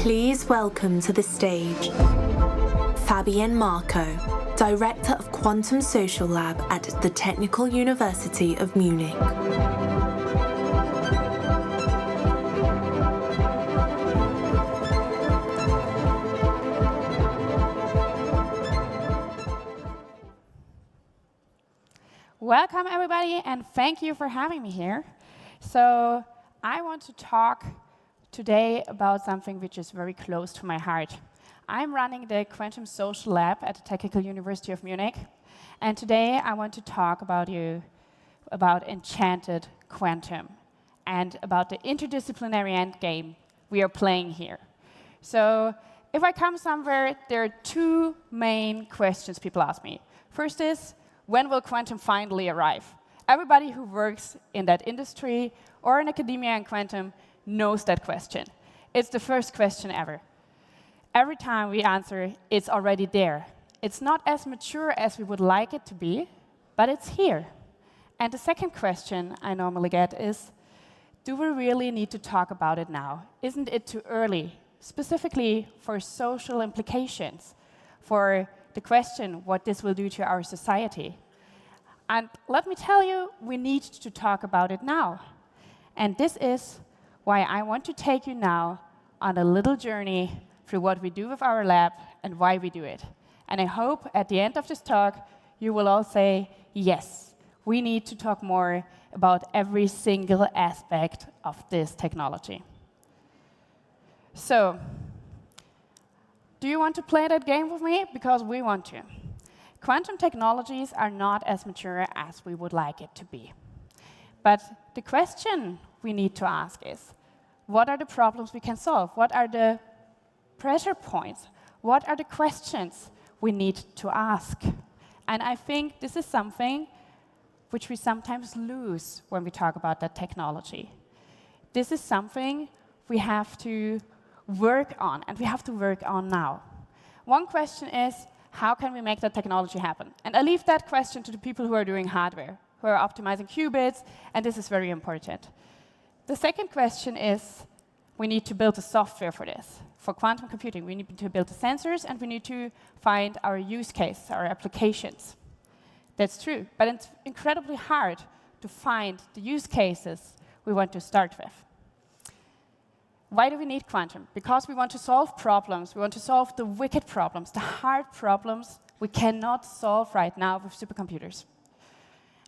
Please welcome to the stage Fabienne Marco, Director of Quantum Social Lab at the Technical University of Munich. Welcome, everybody, and thank you for having me here. So I want to talk today about something which is very close to my heart. I'm running the Quantum Social Lab at the Technical University of Munich, and today I want to talk about Enchanted Quantum and about the interdisciplinary endgame we are playing here. So if I come somewhere, there are two main questions people ask me. First is, when will quantum finally arrive? Everybody who works in that industry or in academia and quantum knows that question. It's the first question ever. Every time we answer, it's already there. It's not as mature as we would like it to be, but it's here. And the second question I normally get is, do we really need to talk about it now? Isn't it too early, specifically for social implications, for the question what this will do to our society? And let me tell you, we need to talk about it now. And this is why I want to take you now on a little journey through what we do with our lab and why we do it. And I hope at the end of this talk, you will all say, yes, we need to talk more about every single aspect of this technology. So, do you want to play that game with me? Because we want to. Quantum technologies are not as mature as we would like it to be. But the question we need to ask is, what are the problems we can solve? What are the pressure points? What are the questions we need to ask? And I think this is something which we sometimes lose when we talk about that technology. This is something we have to work on, and we have to work on now. One question is, how can we make that technology happen? And I leave that question to the people who are doing hardware, who are optimizing qubits, and this is very important. The second question is, we need to build the software for this. For quantum computing, we need to build the sensors, and we need to find our use case, our applications. That's true, but it's incredibly hard to find the use cases we want to start with. Why do we need quantum? Because we want to solve problems. We want to solve the wicked problems, the hard problems we cannot solve right now with supercomputers.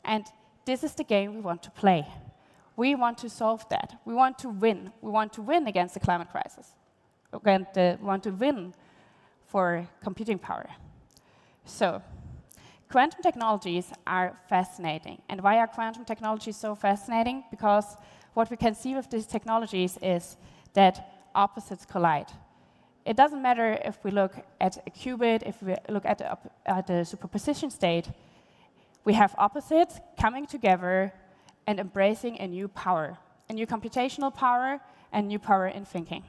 And this is the game we want to play. We want to solve that. We want to win. We want to win against the climate crisis. We want to win for computing power. So, quantum technologies are fascinating. And why are quantum technologies so fascinating? Because what we can see with these technologies is that opposites collide. It doesn't matter if we look at a qubit, if we look at the superposition state, we have opposites coming together and embracing a new power, a new computational power and new power in thinking.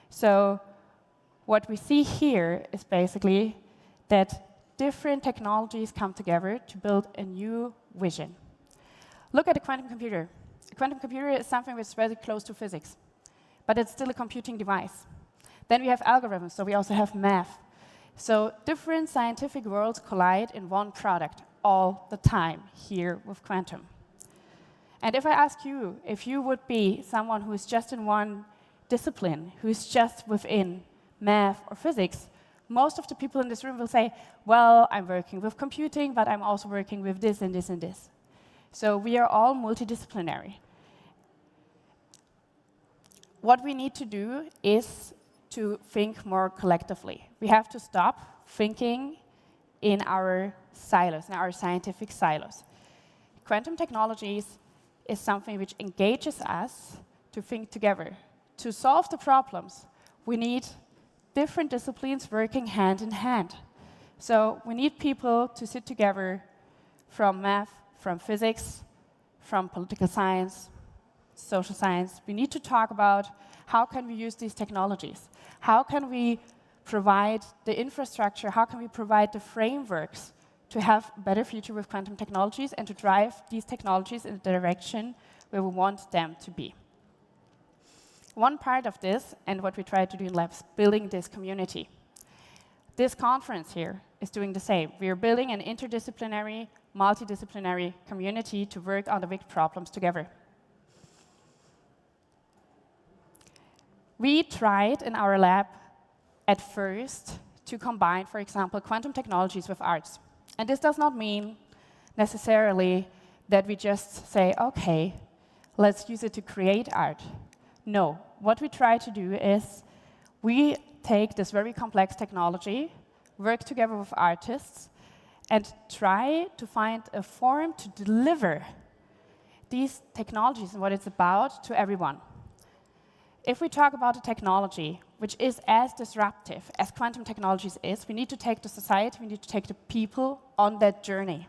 So what we see here is basically that different technologies come together to build a new vision. Look at a quantum computer. A quantum computer is something which is very close to physics, but it's still a computing device. Then we have algorithms, so we also have math. So different scientific worlds collide in one product all the time here with quantum. And if I ask you if you would be someone who is just in one discipline, who is just within math or physics, most of the people in this room will say, well, I'm working with computing, but I'm also working with this and this and this. So we are all multidisciplinary. What we need to do is to think more collectively. We have to stop thinking in our silos, in our scientific silos. Quantum technologies is something which engages us to think together. To solve the problems, we need different disciplines working hand in hand. So we need people to sit together from math, from physics, from political science, social science. We need to talk about how can we use these technologies? How can we provide the infrastructure? How can we provide the frameworks to have a better future with quantum technologies and to drive these technologies in the direction where we want them to be? One part of this, and what we try to do in labs, building this community. This conference here is doing the same. We are building an interdisciplinary, multidisciplinary community to work on the big problems together. We tried in our lab at first to combine, for example, quantum technologies with arts. And this does not mean necessarily that we just say, OK, let's use it to create art. No, what we try to do is we take this very complex technology, work together with artists, and try to find a form to deliver these technologies and what it's about to everyone. If we talk about a technology which is as disruptive as quantum technologies is, we need to take the society, we need to take the people on that journey.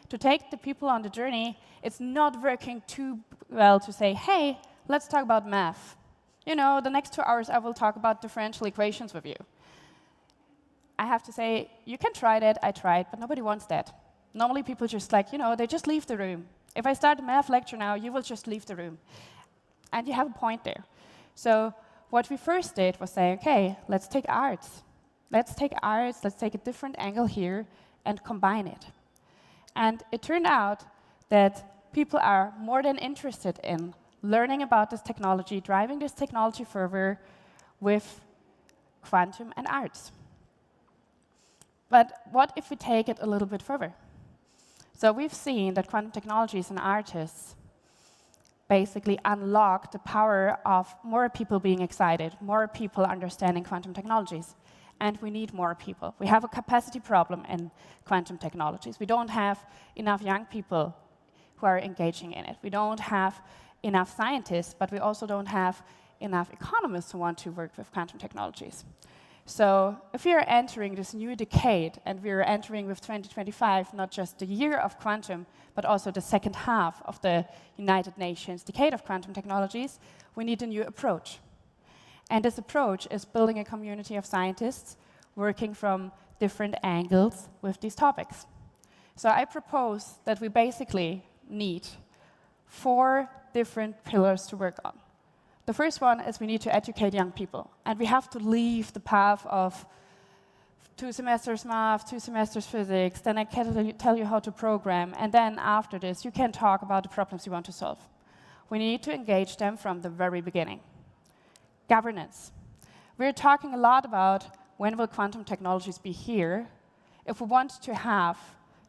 To take the people on the journey, it's not working too well to say, hey, let's talk about math. You know, the next 2 hours I will talk about differential equations with you. I have to say, you can try that, I tried, but nobody wants that. Normally people just like, you know, they just leave the room. If I start a math lecture now, you will just leave the room. And you have a point there. So what we first did was say, OK, let's take arts. Let's take arts, let's take a different angle here and combine it. And it turned out that people are more than interested in learning about this technology, driving this technology further with quantum and arts. But what if we take it a little bit further? So we've seen that quantum technologies and artists basically unlock the power of more people being excited, more people understanding quantum technologies. And we need more people. We have a capacity problem in quantum technologies. We don't have enough young people who are engaging in it. We don't have enough scientists, but we also don't have enough economists who want to work with quantum technologies. So if we are entering this new decade, and we are entering with 2025 not just the year of quantum, but also the second half of the United Nations decade of quantum technologies, we need a new approach. And this approach is building a community of scientists working from different angles with these topics. So I propose that we basically need 4 different pillars to work on. The first one is we need to educate young people. And we have to leave the path of 2 semesters math, 2 semesters physics, then I can tell you how to program, and then after this, you can talk about the problems you want to solve. We need to engage them from the very beginning. Governance. We're talking a lot about when will quantum technologies be here. If we want to have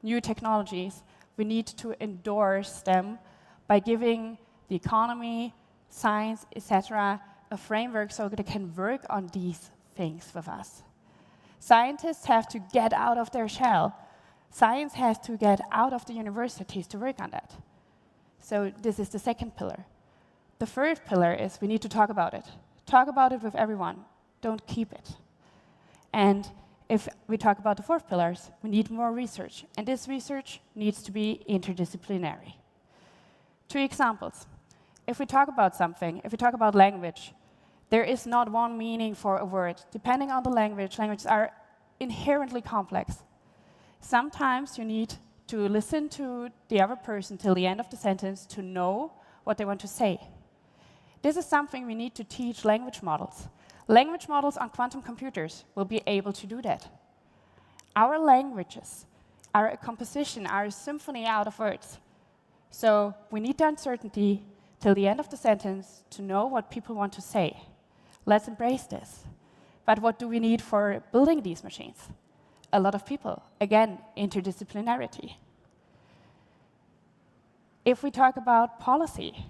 new technologies, we need to endorse them by giving the economy, science, etc., a framework so that they can work on these things with us. Scientists have to get out of their shell. Science has to get out of the universities to work on that. So this is the second pillar. The third pillar is we need to talk about it. Talk about it with everyone. Don't keep it. And if we talk about the 4th pillars, we need more research. And this research needs to be interdisciplinary. 2 examples. If we talk about something, if we talk about language, there is not one meaning for a word. Depending on the language, languages are inherently complex. Sometimes you need to listen to the other person till the end of the sentence to know what they want to say. This is something we need to teach language models. Language models on quantum computers will be able to do that. Our languages are a composition, are a symphony out of words. So we need the uncertainty till the end of the sentence to know what people want to say. Let's embrace this. But what do we need for building these machines? A lot of people. Again, interdisciplinarity. If we talk about policy,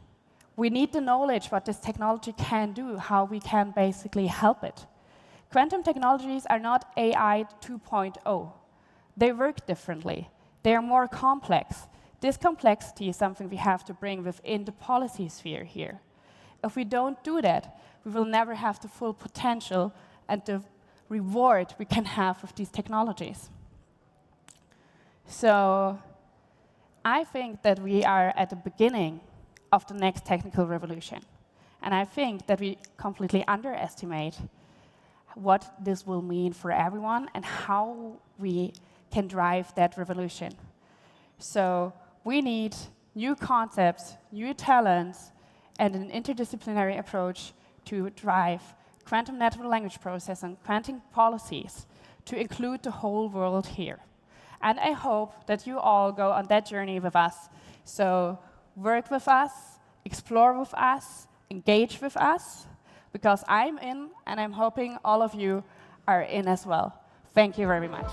we need the knowledge what this technology can do, how we can basically help it. Quantum technologies are not AI 2.0. They work differently. They are more complex. This complexity is something we have to bring within the policy sphere here. If we don't do that, we will never have the full potential and the reward we can have with these technologies. So I think that we are at the beginning of the next technical revolution. And I think that we completely underestimate what this will mean for everyone and how we can drive that revolution. So we need new concepts, new talents, and an interdisciplinary approach to drive quantum natural language processing, quantum policies, to include the whole world here. And I hope that you all go on that journey with us. So work with us, explore with us, engage with us, because I'm in, and I'm hoping all of you are in as well. Thank you very much.